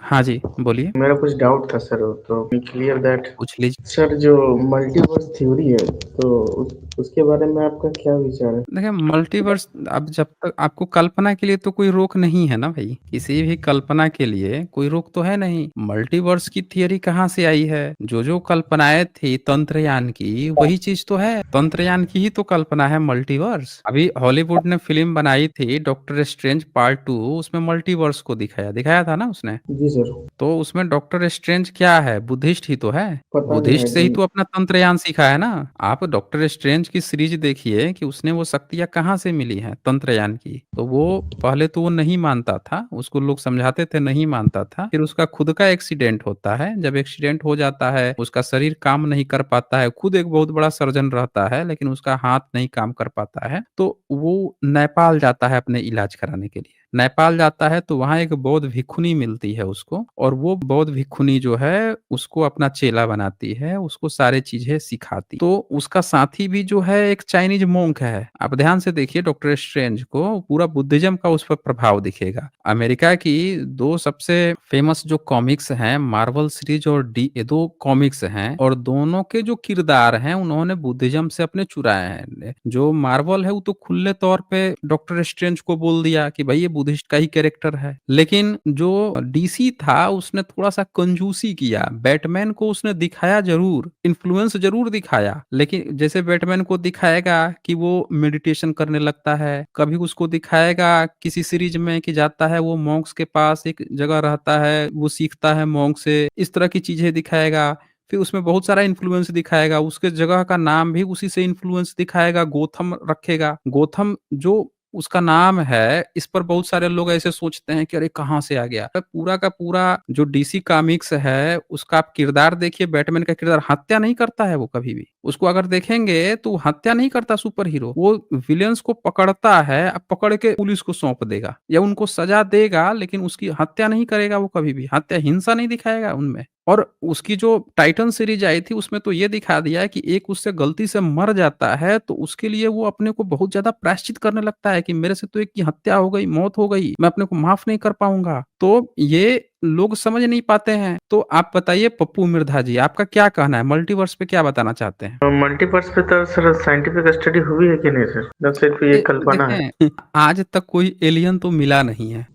हाँ जी, बोलिए। मेरा कुछ डाउट था सर, तो क्लियर दैट। पूछ लीजिए। सर, जो मल्टीवर्स थ्योरी है, तो उसके बारे में आपका क्या विचार है? देखिए मल्टीवर्स, अब जब तक आपको कल्पना के लिए तो कोई रोक नहीं है ना भाई, किसी भी कल्पना के लिए कोई रोक तो है नहीं। मल्टीवर्स की थियरी कहाँ से आई है? जो कल्पनाएं थी तंत्रयान की वही चीज तो है, तंत्रयान की ही तो कल्पना है मल्टीवर्स। अभी हॉलीवुड ने फिल्म बनाई थी डॉक्टर स्ट्रेंज पार्ट 2, उसमें मल्टीवर्स को दिखाया दिखाया था ना उसने। जी सर। तो उसमें डॉक्टर स्ट्रेंज क्या है? बुद्धिस्ट ही तो है। पता नहीं बुद्धिस्ट है से ही जी। तो अपना तंत्रयान सीखा है ना। आप डॉक्टर स्ट्रेंज की सीरीज देखिए कि उसने वो शक्तियां कहाँ से मिली हैं तंत्रयान की। तो वो पहले तो वो नहीं मानता था, उसको लोग समझाते थे, नहीं मानता था। फिर उसका खुद का एक्सीडेंट होता है, जब एक्सीडेंट हो जाता है उसका शरीर काम नहीं कर पाता है, खुद एक बहुत बड़ा सर्जन रहता है लेकिन उसका हाथ नहीं काम कर पाता है, तो वो नेपाल जाता है अपने इलाज कराने के लिए। नेपाल जाता है तो वहाँ एक बौद्ध भिक्षुनी मिलती है उसको, और वो बौद्ध भिक्षुनी जो है उसको अपना चेला बनाती है, उसको सारे चीजें सिखाती। तो उसका साथी भी जो है एक चाइनीज मोंक है। आप ध्यान से देखिए डॉक्टर स्ट्रेंज को, पूरा बुद्धिज्म का उस पर प्रभाव दिखेगा। अमेरिका की दो सबसे फेमस जो कॉमिक्स हैं, मार्वल सीरीज और डी, ये दो कॉमिक्स हैं और दोनों के जो किरदार हैं उन्होंने बुद्धिज्म से अपने चुराए हैं। जो मार्वल है वो तो खुले तौर पे डॉक्टर स्ट्रेंज को बोल दिया कि भाई ये बुद्धिस्ट का ही कैरेक्टर है, लेकिन जो डीसी था उसने थोड़ा सा कंजूसी किया। बैटमैन को उसने दिखाया जरूर, इन्फ्लुएंस जरूर दिखाया, लेकिन जैसे बैटमैन को दिखाएगा कि वो मेडिटेशन करने लगता है, कभी उसको दिखाएगा किसी सीरीज में कि जाता है वो मॉन्क्स के पास एक जगह रहता है, वो सीखता है मॉन्क से, इस तरह की चीजें दिखाएगा। फिर उसमें बहुत सारा इन्फ्लुएंस दिखाएगा, उसके जगह का नाम भी उसी से इन्फ्लुएंस दिखाएगा, गोथम रखेगा। गोथम जो उसका नाम है, इस पर बहुत सारे लोग ऐसे सोचते हैं कि अरे कहाँ से आ गया। पूरा का पूरा जो डीसी कॉमिक्स है उसका आप किरदार देखिए, बैटमैन का किरदार हत्या नहीं करता है वो कभी भी। उसको अगर देखेंगे तो हत्या नहीं करता सुपर हीरो, वो विलियंस को पकड़ता है, अब पकड़ के पुलिस को सौंप देगा या उनको सजा देगा, लेकिन उसकी हत्या नहीं करेगा वो कभी भी, हत्या हिंसा नहीं दिखाएगा उनमें। और उसकी जो टाइटन सीरीज आई थी उसमें तो ये दिखा दिया है कि एक उससे गलती से मर जाता है तो उसके लिए वो अपने को बहुत ज्यादा प्रायश्चित करने लगता है कि मेरे से तो एक की हत्या हो गई, मौत हो गई, मैं अपने को माफ नहीं कर पाऊंगा। तो ये लोग समझ नहीं पाते हैं। तो आप बताइए पप्पू मिर्धा जी, आपका क्या कहना है, मल्टीवर्स पे क्या बताना चाहते हैं? मल्टीवर्स पे तो सर साइंटिफिक स्टडी हुई है कि नहीं सर? न सिर्फ ये कल्पना है। देखें आज तक कोई एलियन तो मिला नहीं है।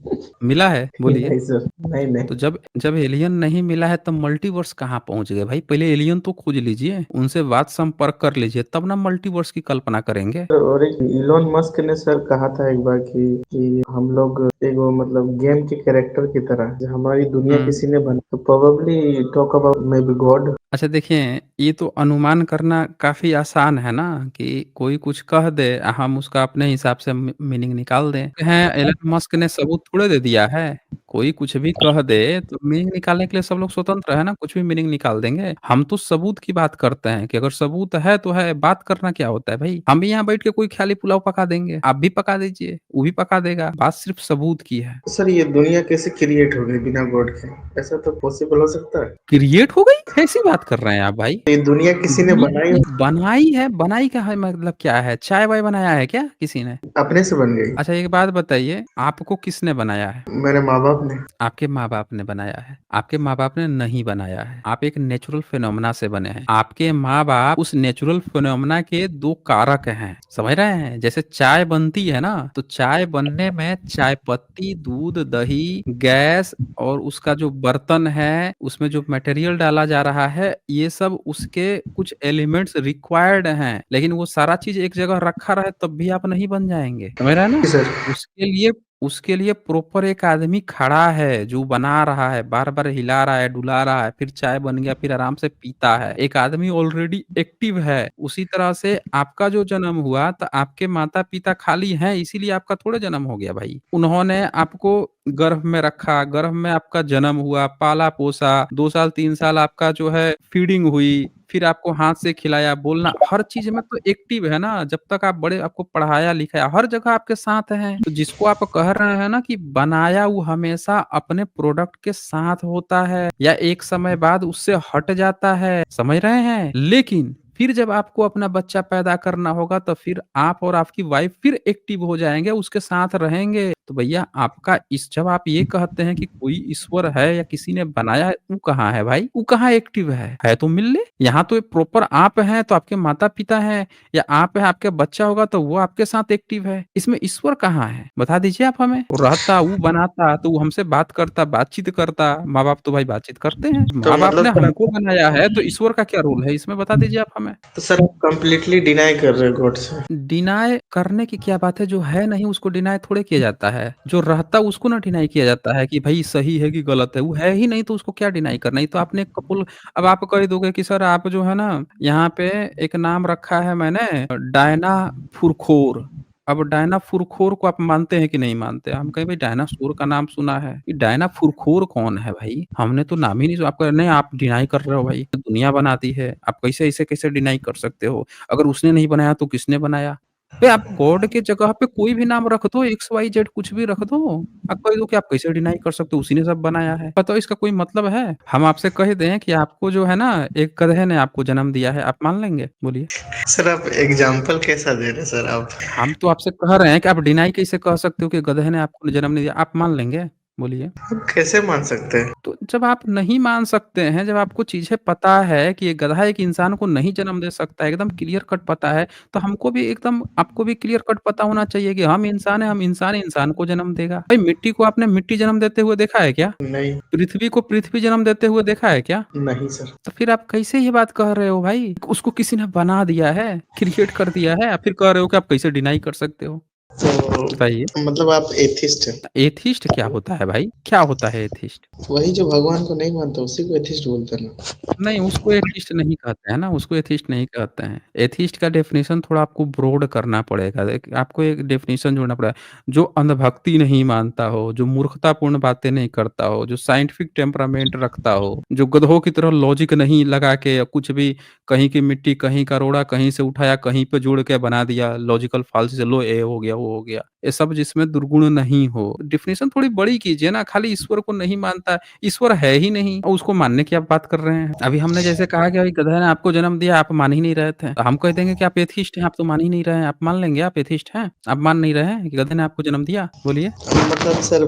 मिला है बोलिए? नहीं सर, नहीं तो नहीं। जब जब एलियन नहीं मिला है तब मल्टीवर्स कहाँ पहुंच गए भाई? पहले एलियन तो खोज लीजिए, उनसे बात संपर्क कर लीजिए, तब ना मल्टीवर्स की कल्पना करेंगे। और एक इलोन मस्क ने सर कहा था एक बार कि हम लोग एक वो मतलब गेम के कैरेक्टर की तरह, जो हमारी दुनिया हम्म। किसी ने बना, तो probably talk about may be God. अच्छा देखिए, ये तो अनुमान करना काफी आसान है ना कि कोई कुछ कह दे, हम उसका अपने हिसाब से मीनिंग निकाल दें। हैं एलन मस्क ने सबूत थोड़े दे दिया है। कोई कुछ भी कह दे तो मीनिंग निकालने के लिए सब लोग स्वतंत्र है ना, कुछ भी मीनिंग निकाल देंगे। हम तो सबूत की बात करते हैं कि अगर सबूत है तो है, बात करना क्या होता है भाई? हम भी यहाँ बैठ के कोई ख्याली पुलाव पका देंगे, आप भी पका दीजिए, वो भी पका देगा, बात सिर्फ सबूत की है। सर, ये दुनिया कैसे क्रिएट हो गई बिना गॉड के? ऐसा तो पॉसिबल हो सकता है? क्रिएट हो गई कैसी बात कर रहे हैं आप भाई? ये दुनिया किसी ने दुनिया बनाई? बनाई है, बनाई का है मतलब क्या है, चाय वाय बनाया है क्या किसी ने? अपने से बन गई? अच्छा एक बात बताइए, आपको किसने बनाया है? मेरे माँ बाप ने। आपके माँ बाप ने बनाया है? आपके माँ बाप ने नहीं बनाया है, आप एक नेचुरल फिनोमेना से बने हैं। आपके माँ बाप उस नेचुरल फिनोमेना के दो कारक हैं, समझ रहे हैं? जैसे चाय बनती है ना, तो चाय बनने में चाय पत्ती, दूध, दही, गैस और उसका जो बर्तन है उसमें जो मटेरियल डाला जा रहा है, ये सब उसके कुछ एलिमेंट्स रिक्वायर्ड हैं, लेकिन वो सारा चीज एक जगह रखा रहे तब भी आप नहीं बन जाएंगे, समझ रहे हैं ना? जी सर। उसके लिए प्रॉपर एक आदमी खड़ा है जो बना रहा है, बार बार हिला रहा है, डुला रहा है, फिर चाय बन गया, फिर आराम से पीता है, एक आदमी ऑलरेडी एक्टिव है। उसी तरह से आपका जो जन्म हुआ तो आपके माता पिता खाली हैं इसीलिए आपका थोड़े जन्म हो गया भाई। उन्होंने आपको गर्भ में रखा, गर्भ में आपका जन्म हुआ, पाला पोसा, 2 साल 3 साल आपका जो है फीडिंग हुई, फिर आपको हाथ से खिलाया, बोलना, हर चीज में तो एक्टिव है ना। जब तक आप बड़े, आपको पढ़ाया लिखाया, हर जगह आपके साथ हैं। तो जिसको आप कह रहे हैं ना कि बनाया, वो हमेशा अपने प्रोडक्ट के साथ होता है या एक समय बाद उससे हट जाता है, समझ रहे हैं? लेकिन फिर जब आपको अपना बच्चा पैदा करना होगा तो फिर आप और आपकी वाइफ फिर एक्टिव हो जाएंगे, उसके साथ रहेंगे। तो भैया आपका इस जब आप ये कहते हैं कि कोई ईश्वर है या किसी ने बनाया है, वो कहाँ है भाई? वो कहाँ एक्टिव है? है तो मिल ले। यहाँ तो प्रॉपर आप हैं, तो आपके माता-पिता हैं या आप हैं, आपका बच्चा होगा तो वो आपके साथ एक्टिव है। इसमें ईश्वर कहाँ है? बता दीजिए आप हमें। वो रहता, वो बनाता तो वो हमसे बात करता, बातचीत करता। माँ-बाप तो भाई बातचीत करते हैं। तो माँ-बाप मतलब ने सर हमको बनाया है तो ईश्वर का क्या रोल है इसमें बता दीजिए आप हमें? तो सर आप कंप्लीटली डिनाई कर रहे हो गॉड से। डिनाय करने की क्या बात है, जो है नहीं उसको डिनाय थोड़े किया जाता है। जो रहता उसको ना डिनाय किया जाता है कि भई सही है कि गलत है, वो है ही नहीं तो उसको क्या डिनाय करना। ये तो आपने कपोल अब आप कह दोगे कि सर आप जो है ना यहाँ पे एक नाम रखा है मैंने डायना फुरखोर। अब डायना फुरखोर को आप मानते हैं कि नहीं मानते? हम कहें भई डायनासोर का नाम सुना है, ये डायना फुरखोर कौन है भाई? हमने तो नाम ही नहीं सुना। आप कह रहे नहीं आप डिनाय कर रहे हो भाई, दुनिया बनाती है, आप कैसे ऐसे कैसे डिनाय कर सकते हो? अगर उसने नहीं बनाया तो किसने बनाया? बे आप गॉड के जगह पे कोई भी नाम रख दो, एक्स, वाई, जेड कुछ भी रख दो। आप कह दो कि आप कैसे डिनाई कर सकते हो, उसी ने सब बनाया है। बताओ इसका कोई मतलब है? हम आपसे कह दें कि आपको जो है ना एक गधे ने आपको जन्म दिया है, आप मान लेंगे? बोलिए। सर आप एग्जांपल कैसा दे रहे हैं सर आप? हम तो आपसे कह रहे हैं कि आप डिनाई कैसे कह सकते हो कि गधे ने आपको जन्म नहीं दिया? आप मान लेंगे? बोलिए। आप कैसे मान सकते हैं? तो जब आप नहीं मान सकते हैं, जब आपको चीज़ें पता है कि ये गधा एक इंसान को नहीं जन्म दे सकता है, एकदम क्लियर कट पता है, तो हमको भी एकदम आपको भी क्लियर कट पता होना चाहिए कि हम इंसान हैं, हम इंसान इंसान को जन्म देगा। भाई मिट्टी को आपने मिट्टी जन्म देते हुए देखा है क्या? नहीं, पृथ्वी को पृथ्वी जन्म देते हुए देखा है क्या? नहीं सर। तो फिर आप कैसे ये बात कह रहे हो भाई? उसको किसी ने बना दिया है, क्रिएट कर दिया है, फिर कह रहे हो कि आप कैसे डिनाई कर सकते हो? बताइए। तो मतलब आप एथिस्ट हैं? एथिस्ट क्या होता है भाई? क्या होता है एथिस्ट? वही जो भगवान को नहीं मानता उसी को एथिस्ट बोलते हैं ना? नहीं, उसको एथिस्ट नहीं कहते हैं ना, उसको एथिस्ट नहीं कहते हैं। एथिस्ट का डेफ़िनिशन थोड़ा आपको ब्रॉड करना पड़ेगा। एक आपको एक डेफ़िनिशन जोड़ना पड़ेगा। जो अंधभक्ति नहीं मानता हो, जो मूर्खतापूर्ण बातें नहीं करता हो, जो साइंटिफ़िक टेम्परामेंट रखता हो, जो गधों की तरह लॉजिक नहीं लगा के या कुछ भी कहीं की मिट्टी, कहीं का रोड़ा, कहीं से उठाया, कहीं पे जोड़ के बना दिया लॉजिकल फ़ालतू से लो ये हो गया, वो हो गया। ये सब जिसमें दुर्गुण नहीं हो। डेफ़िनिशन थोड़ी बड़ी कीजिए ना, खाली ईश्वर को नहीं मानता ईश्वर है ही नहीं और उसको मानने की आप बात कर रहे हैं। अभी हमने जैसे कहा कि भाई गधा ने आपको जन्म दिया, आप मान ही नहीं रहे थे। तो हम कह देंगे कि आप एथिस्ट हैं, आप तो मान ही नहीं रहे हैं। आप मान लेंगे आप एथिस्ट हैं? आप मान नहीं रहे हैं कि गधे ने आपको जन्म दिया? बोलिए। मतलब सर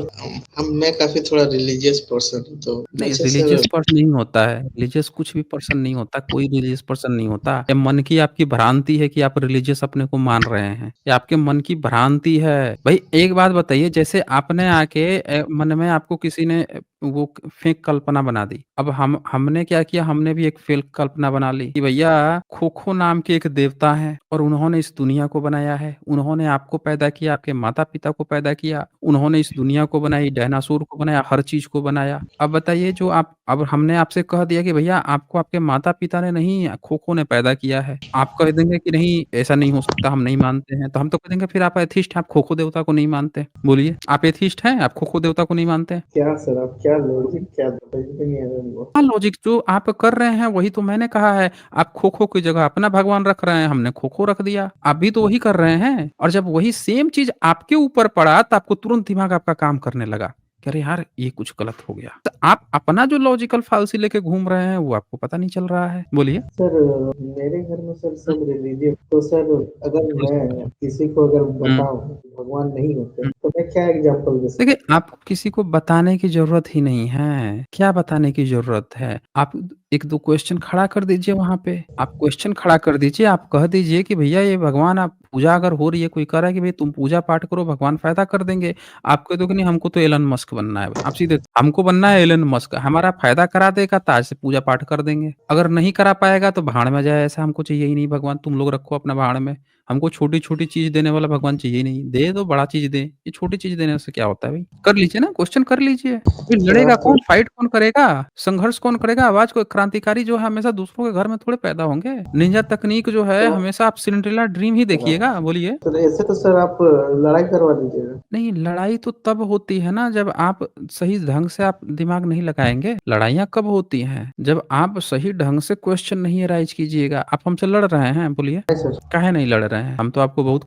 मैं काफी थोड़ा रिलीजियस पर्सन हूँ तो नहीं, मुझे सर रिलीजियस पर्सन नहीं होता है। रिलीजियस कुछ भी पर्सन नहीं होता, कोई रिलीजियस पर्सन नहीं होता। ये मन की आपकी भ्रांति है कि आप रिलीजियस अपने को मान रहे हैं। ये आपके मन की भ्रांति है। भई एक बात बताइए जैसे आपने आके मन में आपको किसी ने वो फेक कल्पना बना दी। अब हमने क्या किया हमने भी एक फेक कल्पना बना ली कि भैया खो-खो नाम के एक देवता हैं और उन्होंने इस दुनिया को बनाया है। उन्होंने आपको पैदा किया, आपके माता-पिता को पैदा किया। उन्होंने इस दुनिया को बनाई, डायनासोर को बनाया, हर चीज़ को बनाया। अब बताइए जो आप अब हमने आपसे कह दिया कि भैया आपको आपके माता-पिता ने नहीं खो-खो ने पैदा किया है। आप कह देंगे कि नहीं ऐसा नहीं हो सकता, हम नहीं मानते हैं। तो हम तो कह देंगे फिर आप एथिस्ट हैं, आप खो-खो देवता को नहीं मानते। बोलिए, आप एथिस्ट हैं? आप खो-खो देवता को नहीं मानते? क्या सर आप क्या लॉजिक क्या समझ में नहीं आ रहा हमको। हाँ, लॉजिक जो आप कर रहे हैं वही तो मैंने कहा है। आप खो-खो की जगह अपना भगवान रख रहे हैं, हमने खो-खो रख दिया। आप भी तो वही कर रहे हैं और जब वही सेम चीज़ आपके ऊपर पड़ा तो आपको तुरंत दिमाग आपका काम करने लगा कि अरे यार! ये कुछ गलत हो गया। तो आप अपना जो लॉजिकल फालसी लेके घूम रहे हैं वो आपको पता नहीं चल रहा है। बोलिए। सर मेरे घर में सर हुँ, सब रिलीजियस तो सर अगर बिल्कुल सही मैं है। किसी को अगर हुँ, बताऊं कि भगवान नहीं होते हुँ। तो मैं क्या एग्जांपल दे देखिए, सकता आपको किसी को बताने की ज़रूरत ही नहीं है। क्या बताने की ज़रूरत है? आप 1-2 क्वेश्चन खड़ा कर दीजिए वहाँ पे। आप क्वेश्चन खड़ा कर दीजिए, आप कह दीजिए कि भैया ये भगवान आप पूजा अगर हो रही है, कोई कह रहा है कि भई तुम पूजा पाठ करो, भगवान फ़ायदा कर देंगे। आप कह दो कि नहीं हमको तो एलन मस्क बनना है। आप सीधे हमको बनना है एलन मस्क, हमारा फ़ायदा करा देगा तो आज से पूजा पाठ कर देंगे। अगर नहीं करा पाएगा तो भाड़ में जाए, ऐसा हमको चाहिए ही नहीं भगवान, तुम लोग रखो अपना भाड़ में। हमको छोटी-छोटी चीज़ देने वाला भगवान चाहिए ही नहीं। दे दो बड़ा चीज़ दे, ये छोटी चीज़ देने से क्या होता है भई? कर लीजिए ना, क्वेश्चन कर लीजिए। फिर सर लड़ेगा आप कौन? फाइट कौन करेगा? संघर्ष कौन करेगा? आवाज़ को क्रांतिकारी जो है हमेशा दूसरों के घर में थोड़े पैदा होंगे। निंजा तकनीक जो है तो हमेशा आप सिंड्रेला ड्रीम ही सर आप देखिएगा। बोलिए। सर ऐसे तो सर आप लड़ाई करवा दीजिएगा। नहीं, लड़ाई तो तब होती है ना जब आप सही ढंग से आप दिमाग नहीं लगाएँगे। लड़ाइयाँ कब होती हैं? जब आप सही ढंग से क्वेश्चन नहीं अराइज़ कीजिएगा। आप हमसे लड़ रहे हैं? बोलिए। नहीं सर। काहे नहीं लड़ रहे हैं? हम तो आपको बहुत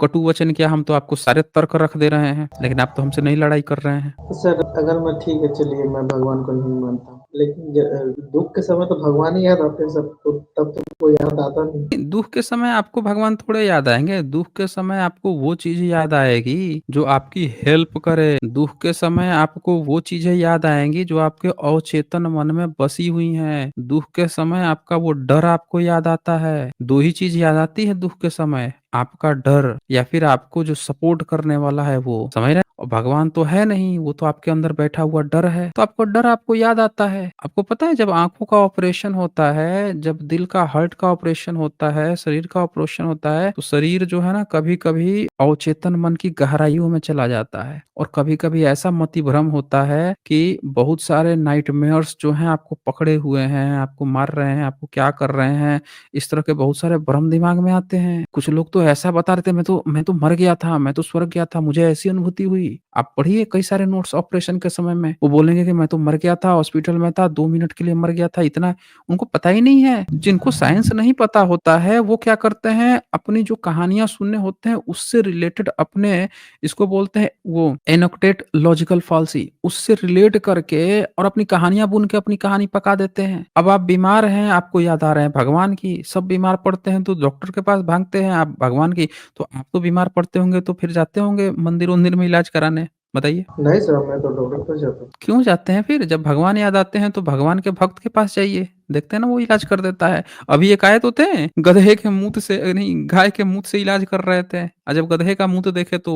कटु वचन क्या हम तो आपको सारे तर्क रख दे रहे हैं, लेकिन आप तो हमसे नहीं लड़ाई कर रहे हैं। तो सर अगर मैं ठीक है चलिए मैं भगवान को नहीं मानता हूँ लेकिन दुख के समय तो भगवान ही याद आते हैं सबको, तब तो कोई याद आता नहीं। दुःख के समय आपको भगवान थोड़े याद आएँगे, दुःख के समय आपको वो चीज़ याद आएगी जो आपकी हेल्प करे। दुःख के समय आपको वो चीज़ें याद आएँगी जो आपके अवचेतन मन में बसी हुई हैं। दुःख के समय आपका वो डर आपको याद आता है। 2 ही चीज़ याद आती है दुःख के समय, आपका डर या फिर आपको जो सपोर्ट करने वाला है वो, समझ रहे हैं? और भगवान तो है नहीं, वो तो आपके अंदर बैठा हुआ डर है, तो आपको डर आपको याद आता है। आपको पता है जब आँखों का ऑपरेशन होता है, जब दिल का हार्ट का ऑपरेशन होता है, शरीर का ऑपरेशन होता है, तो शरीर जो है ना कभी-कभी अवचेतन मन की गहराइयों में चला जाता है और कभी-कभी ऐसा मतिभ्रम होता है कि बहुत सारे नाइटमेयर्स जो हैं आपको पकड़े हुए हैं, आपको मार रहे हैं, आपको क्या कर रहे हैं, इस तरह के बहुत सारे भ्रम दिमाग में आते हैं। कुछ लोग तो ऐसा बता रहे थे मैं तो मर गया था, मैं तो स्वर्ग गया था, मुझे ऐसी अनुभूति हुई। आप पढ़िए कई सारे नोट्स ऑपरेशन के समय में, वो बोलेंगे कि मैं तो मर गया था, हॉस्पिटल में था, 2 मिनट के लिए मर गया था, इतना उनको पता ही नहीं है। जिनको साइंस नहीं पता होता है, वो क्या करते हैं, अपनी जो कहानियाँ सुनने होते हैं, उससे रिलेटेड अपने इसको बोलते हैं वो एनोक्टेट लॉजिकल फॉल्सी उससे रिलेट करके और अपनी कहानियाँ बुन के अपनी कहानी पका देते हैं। अब आप बीमार हैं, आपको याद आ रहे हैं भगवान की, सब बीमार पड़ते हैं तो डॉक्टर के पास भागते हैं, आप भगवान की तो आप तो बीमार पड़ते होंगे तो फिर जाते होंगे मंदिर-वंदिर में इलाज कराने, बताइए? नहीं सर, मैं तो डॉक्टर पे जाता हूँ। क्यों जाते हैं फिर? जब भगवान याद आते हैं तो भगवान के भक्त के पास जाइए, देखते हैं ना वो इलाज कर देता है। अभी एक आए तो थे, गधे के मूत से नहीं गाय के मूत से इलाज कर रहे थे और जब गधे का मूत देखे तो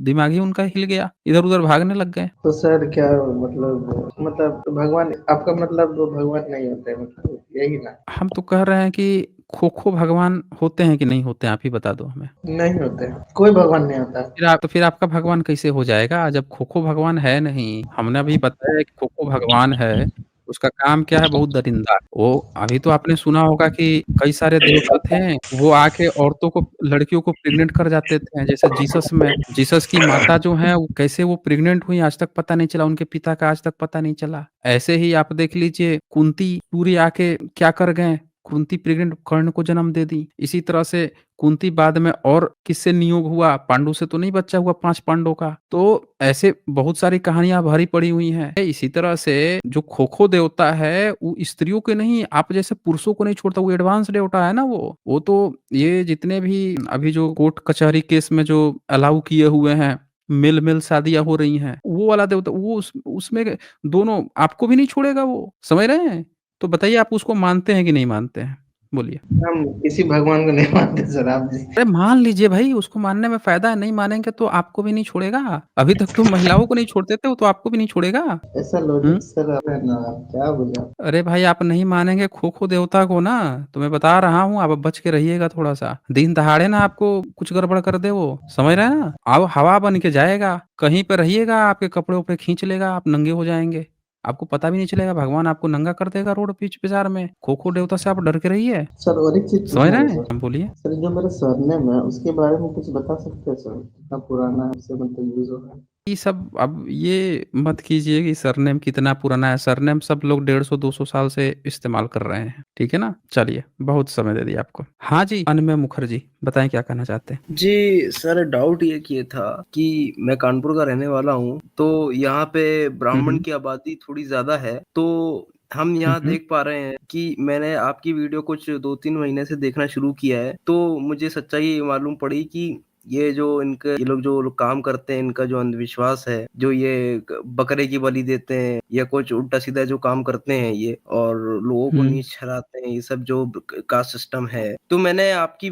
दिमाग ही उनका हिल गया, इधर-उधर भागने लग गए। तो सर क्या मतलब भगवान आपका मतलब भगवान नहीं होते, मतलब यही ना? हम तो कह रहे हैं कि खो-खो भगवान होते हैं कि नहीं होते हैं? आप ही बता दो हमें। नहीं होते, कोई भगवान नहीं होता। फिर आपका भगवान कैसे हो जाएगा जब खो-खो भगवान है नहीं? हमने अभी बताया कि खो-खो भगवान है, उसका काम क्या है बहुत दरिंदा है। वो अभी तो आपने सुना होगा कि कई सारे देवता थे, वो आके औरतों को लड़कियों को प्रेग्नेंट कर जाते थे, जैसे जीसस में। जीसस की माता जो हैं वो कैसे वो प्रेग्नेंट हुई आज तक पता नहीं चला, उनके पिता का आज तक पता नहीं चला। ऐसे ही आप देख लीजिए कुंती सूर्य आके क्या कर गए, कुंती प्रेग्नेंट कर्ण को जन्म दे दी। इसी तरह से कुंती बाद में और किससे नियोग हुआ? पांडु से तो नहीं बच्चा हुआ 5 पांडवों का। तो ऐसे बहुत सारी कहानियाँ भरी पड़ी हुई हैं। इसी तरह से जो खो-खो देवता है, वो स्त्रियों के नहीं, आप जैसे पुरुषों को नहीं छोड़ता, वो एडवांस देवता है ना वो। वो तो ये जितने भी अभी जो कोर्ट कचहरी केस में जो अलाउ किए हुए हैं, मेल-मेल शादियाँ हो रही हैं, वो वाला देवता वो उसमें दोनों आपको भी नहीं छोड़ेगा वो, समझ रहे हैं? तो बताइए आप उसको मानते हैं कि नहीं मानते हैं? बोलिए। हम किसी भगवान को नहीं मानते सर, आप जी। अरे मान लीजिए भाई, उसको मानने में फ़ायदा है, नहीं मानेंगे तो आपको भी नहीं छोड़ेगा। अभी तक तो महिलाओं को नहीं छोड़ते थे, वो तो आपको भी नहीं छोड़ेगा। ऐसा हुँ? लॉजिक सर आप है ना, आप क्या बोले आप? अरे भाई, आप नहीं मानेंगे खो-खो देवता को ना, तो मैं बता रहा हूँ, आप बच के रहिएगा थोड़ा-सा। दिन दहाड़े ना आपको कुछ गड़बड़ कर दे वो, समझ रहे हैं ना? अब हवा बन के जाएगा, कहीं पे रहिएगा, आपके कपड़े-वपड़े खींच लेगा, आप नंगे हो जाएँगे। आपको पता भी नहीं चलेगा, भगवान आपको नंगा कर देगा रोड बीच बाज़ार में। खो-खो देवता से आप डर के रहिए। सर और एक चीज़ समझ पूछना रहे था हैं? सर। बोलिए। सर जो मेरा सरनेम है उसके बारे में कुछ बता सकते हैं सर? कितना पुराना है, उससे मतलब यूज़ हो रहा है? ये सब अब ये मत कीजिए कि सरनेम कितना पुराना है, सरनेम सब लोग 150-200 साल से इस्तेमाल कर रहे हैं, ठीक है ना? चलिए, बहुत समय दे दिया आपको। हाँ जी, अनमय मुखर्जी, बताएँ क्या कहना चाहते हैं? जी, सर डाउट ये था कि मैं कानपुर का रहने वाला हूँ, तो यहाँ पे हुँ, ब्राह्मण हुँ। की आबादी थोड़ी ज़्यादा है, तो हम हुँ, यहाँ हुँ। देख पा रहे हैं कि मैंने आपकी वीडियो कुछ 2-3 महीने से देखना शुरू किया है, तो मुझे सच्चाई ये मालूम पड़ी कि ये लोग जो लोग काम करते हैं, इनका जो अंधविश्वास है, जो ये क बकरे की बलि देते हैं या कुछ उल्टा-सीधा जो काम करते हैं ये और लोगों को हुँ। नीच ठहराते हैं, ये सब जो कास्ट सिस्टम है। तो मैंने आपकी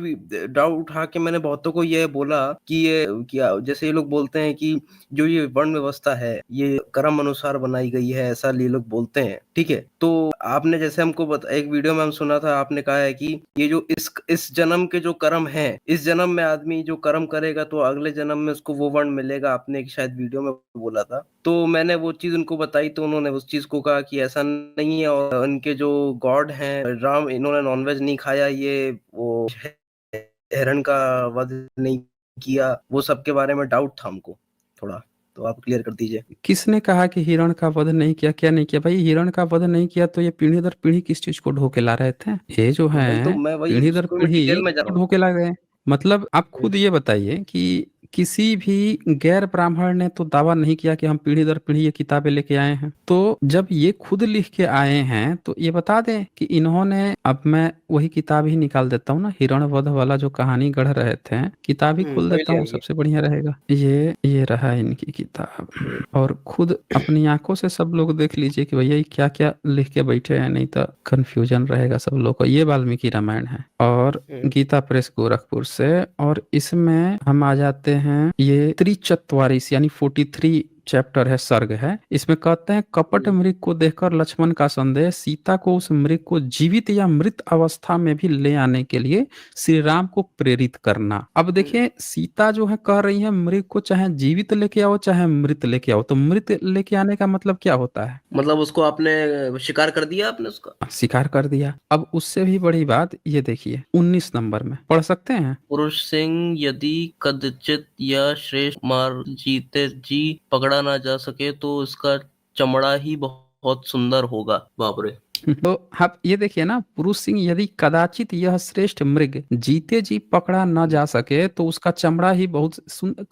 डाउट उठा के मैंने बहुतों को ये बोला कि ये क्या जैसे ये लोग बोलते हैं कि जो ये वर्ण व्यवस्था है, ये कर्म अनुसार बनाई गई है, ऐसा ये लोग बोलते हैं, ठीक है? तो आपने जैसे हमको एक वीडियो में हम सुना था, आपने कहा है कि ये जो इस जन्म के जो कर्म हैं, इस जन्म में आदमी जो कर्म करेगा तो अगले जन्म में उसको वो वर्ण मिलेगा, आपने एक शायद वीडियो में बोला था। तो मैंने वो चीज़ उनको बताई तो उन्होंने उस चीज़ को कहा कि ऐसा नहीं है और उनके जो गॉड हैं, राम इन्होंने नॉन-वेज नहीं खाया, ये वो हिरण का वध नहीं किया, वो सब के बारे में डाउट था हमको थोड़ा, तो आप क्लियर कर दीजिए। किसने कहा कि हिरण का वध नहीं किया, क्या नहीं किया? भाई हिरण का वध नहीं किया तो ये पीढ़ी दर पीढ़ी किस चीज़ को ढो के ला रहे थे? ये जो वही तो हैं, मैं वही पीढ़ी दर उसको मैं पीढ़ी डिटेल में जा क्यों रहा हूँ। ढो के ला रहे हैं? मतलब आप खुद ये बताइए कि किसी भी गैर ब्राह्मण ने तो दावा नहीं किया कि हम पीढ़ी दर पीढ़ी ये किताबें लेके आए हैं। तो जब ये खुद लिख के आए हैं तो ये बता दें कि इन्होंने, अब मैं वही किताब ही निकाल देता हूँ ना, हिरणवध वाला जो कहानी गढ़ रहे थे, किताब ही खोल वही देता ले हूँ, आइए। सबसे बढ़िया रहेगा। ये रहा इनकी किताब, और खुद अपनी आंखों से सब लोग देख लीजिए कि भैया ये क्या क्या लिख के बैठे हैं, नहीं तो कंफ्यूजन रहेगा सब लोग को। ये वाल्मीकि रामायण है और गीता प्रेस गोरखपुर से। और इसमें हम आ जाते हैं, ये त्रिचत्वारिश यानी 43 चैप्टर है, सर्ग है। इसमें कहते हैं, कपट मृग को देखकर लक्ष्मण का संदेह, सीता को उस मृग को जीवित या मृत अवस्था में भी ले आने के लिए श्री राम को प्रेरित करना। अब देखिए, सीता जो है कह रही है मृग को चाहे जीवित लेके आओ चाहे मृत लेके आओ। तो मृत लेके आने का मतलब क्या होता है? मतलब उसको आपने शिकार कर दिया आपने उसका। स्वीकार कर दिया। अब उससे भी बड़ी बात ये देखिए, 19 नंबर में पढ़ सकते हैं। पुरुष सिंह यदि कदचित या श्रेष्ठ मार जीते जी पकड़ा ना जा सके तो इसका चमड़ा ही बहुत सुंदर होगा। बाप रे। तो आप ये देखिए ना, पुरुष सिंह यदि कदाचित यह श्रेष्ठ मृग जीते जी पकड़ा न जा सके तो उसका चमड़ा ही बहुत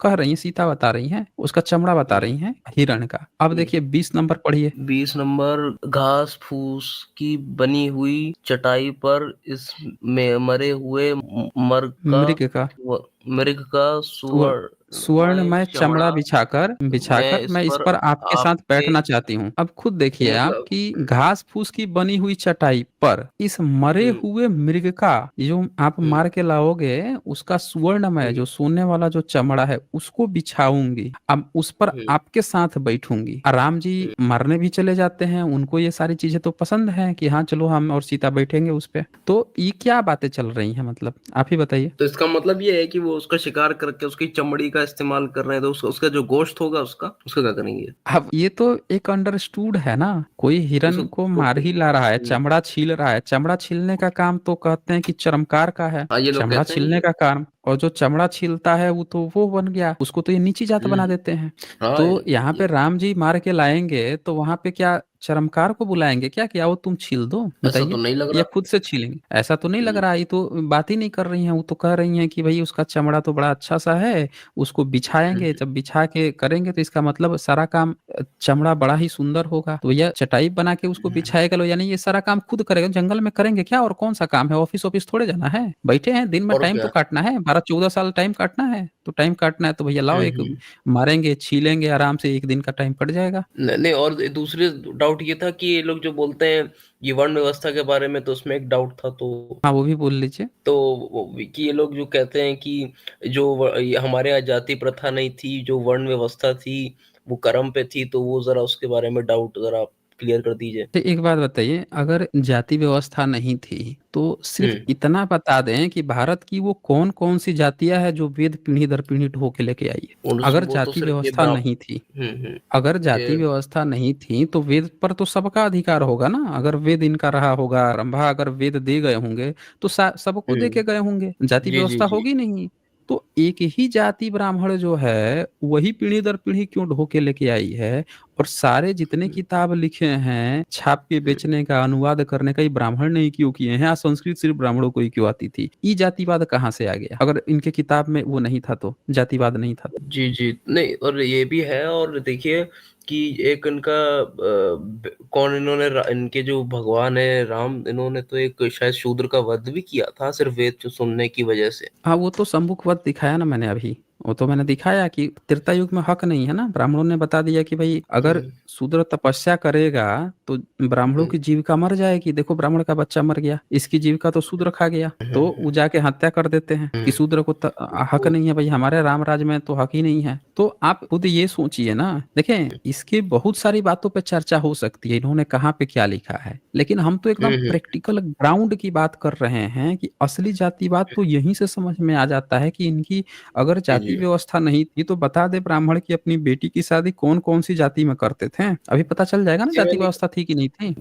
कह रही है, सीता बता रही है, उसका चमड़ा बता रही है हिरण का। अब देखिए 20 नंबर पढ़िए। 20 नंबर, घास फूस की बनी हुई चटाई पर इस में मरे हुए मृग का मृग का सुवर्णमय चमड़ा बिछाकर मैं इस पर आपके साथ बैठना चाहती हूँ। अब खुद देखिए आप मतलब कि घास फूस की बनी हुई चटाई पर इस मरे हुए मृग का, जो आप मार के लाओगे, उसका सुवर्णमय जो सोने वाला जो चमड़ा है उसको बिछाऊंगी। अब उस पर आपके साथ बैठूंगी। राम जी मरने भी चले जाते हैं, उनको ये सारी चीजें तो पसंद है कि हाँ चलो हम और सीता बैठेंगे उस पे। तो ये क्या बातें चल रही हैं, मतलब आप ही बताइए। तो इसका मतलब ये है कि वो उसका शिकार करके उसकी चमड़ी का इस्तेमाल कर रहे हैं, तो उसका जो गोश्त होगा उसका क्या करेंगे? अब ये तो एक अंडरस्टूड है ना, कोई हिरन को मार ही ला रहा है, चमड़ा छील रहा है। चमड़ा छीलने का काम तो कहते हैं कि चर्मकार का है, हाँ, ये लोग चमड़ा कहते हैं छीलने ये। का काम। और जो चमड़ा छीलता है वो तो वो बन गया, उसको तो ये नीची जात बना देते हैं। हाँ तो यहाँ पे राम जी मार के लाएंगे तो वहां पे क्या चरमकार को बुलाएंगे क्या कि आओ तुम छील दो, ऐसा तो बताइए? नहीं लग या रहा। खुद से छीलेंगे? ऐसा तो नहीं लग रहा। ये तो बात ही नहीं कर रही हैं, वो तो कह रही हैं कि भाई उसका चमड़ा तो बड़ा अच्छा सा है, उसको बिछाएंगे, जब बिछा के करेंगे तो इसका मतलब सारा काम, चमड़ा बड़ा ही सुंदर होगा। तो यह चटाई बना के उसको बिछाएगा लो, यानी ये सारा काम खुद करेगा। जंगल में करेंगे क्या? और कौन सा काम है? ऑफिस ऑफिस थोड़े जाना है, बैठे हैं दिन में, और टाइम तो क्या। काटना है, 12-14 साल टाइम काटना है। तो टाइम काटना है तो भैया लाओ एक, मारेंगे छीलेंगे आराम से, एक दिन का टाइम कट जाएगा। नहीं नहीं, और दूसरे डाउट ये था कि ये लोग जो बोलते हैं ये वर्ण व्यवस्था के बारे में, तो उसमें एक डाउट था। तो हाँ वो भी बोल लीजिए। कि ये लोग जो कहते हैं कि ये हमारे यहाँ जाति प्रथा नहीं थी, जो वर्ण व्यवस्था थी वो कर्म पे थी, तो वो जरा उसके बारे में डाउट जरा आप क्लियर कर दीजिए। तो एक बात बताइए, अगर जाति व्यवस्था नहीं थी तो सिर्फ इतना बता दें कि भारत की वो कौन कौन सी जातियां हैं जो वेद पीढ़ी दर पीढ़ी ढो के लेके आई है। अगर वो तो जाति सिर्फ ये व्यवस्था नहीं थी, अगर जाति ये व्यवस्था नहीं थी तो वेद पर तो सबका अधिकार होगा ना। अगर वेद इनका रहा होगा, रंभा अगर वेद दे गए होंगे तो सबको दे के गए होंगे, जाति जी जी व्यवस्था जी। होगी नहीं। तो एक ही जाति ब्राह्मण जो है वही पीढ़ी दर पीढ़ी क्यों ढो के लेके आई है? और सारे जितने किताब लिखे हैं छाप के बेचने का, अनुवाद करने का, ये ब्राह्मण ने ही क्यों किए हैं? संस्कृत सिर्फ ब्राह्मणों को ही क्यों आती थी? ये जातिवाद कहाँ से आ गया अगर इनके किताब में वो नहीं था तो, जातिवाद नहीं था तो? जी जी, नहीं, और ये भी है। और देखिए कि एक इनका कौन, इनके जो भगवान है राम, इन्होंने तो एक शायद शूद्र का वध भी किया था सिर्फ वेद सुनने की वजह से। हाँ वो तो सम्मुखवत दिखाया ना मैंने अभी, वो तो मैंने दिखाया कि त्रेता युग में हक नहीं है ना। ब्राह्मणों ने बता दिया कि भाई अगर शूद्र तपस्या करेगा तो ब्राह्मणों की जीविका मर जाएगी। देखो ब्राह्मण का बच्चा मर गया, इसकी जीविका तो शूद्र खा गया, तो वो जाके हत्या कर देते हैं कि शूद्र को हक नहीं है। भाई हमारे राम राज में तो हक ही नहीं है। तो आप खुद ये सोचिए ना। देखें, इसके बहुत सारी बातों पे चर्चा हो सकती है, इन्होंने कहाँ पे क्या लिखा है, लेकिन हम तो एकदम प्रैक्टिकल ग्राउंड की बात कर रहे हैं कि असली जातिवाद तो यहीं से समझ में आ जाता है कि इनकी अगर जाति व्यवस्था नहीं थी तो बता दे ब्राह्मण की अपनी बेटी की शादी कौन कौन सी जाति में करते थे, अभी पता चल जाएगा ना जाति व्यवस्था थी कि नहीं थी।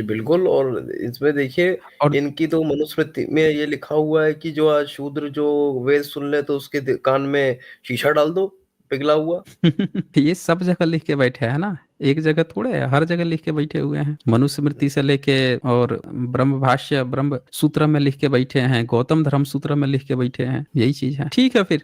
बिल्कुल। और इसमें देखिए और इनकी तो मनुस्मृति में ये लिखा हुआ है कि जो आज शूद्र जो वेद सुन ले तो उसके कान में शीशा डाल दो पिघला हुआ। ये सब जगह लिख के बैठे हैं ना, एक जगह थोड़े है, हर जगह लिख के बैठे हुए हैं। मनुस्मृति से लेके और ब्रह्म भाष्य ब्रह्म सूत्र में लिख के बैठे हैं, गौतम धर्म सूत्र में लिख के बैठे हैं, यही चीज है। ठीक है फिर।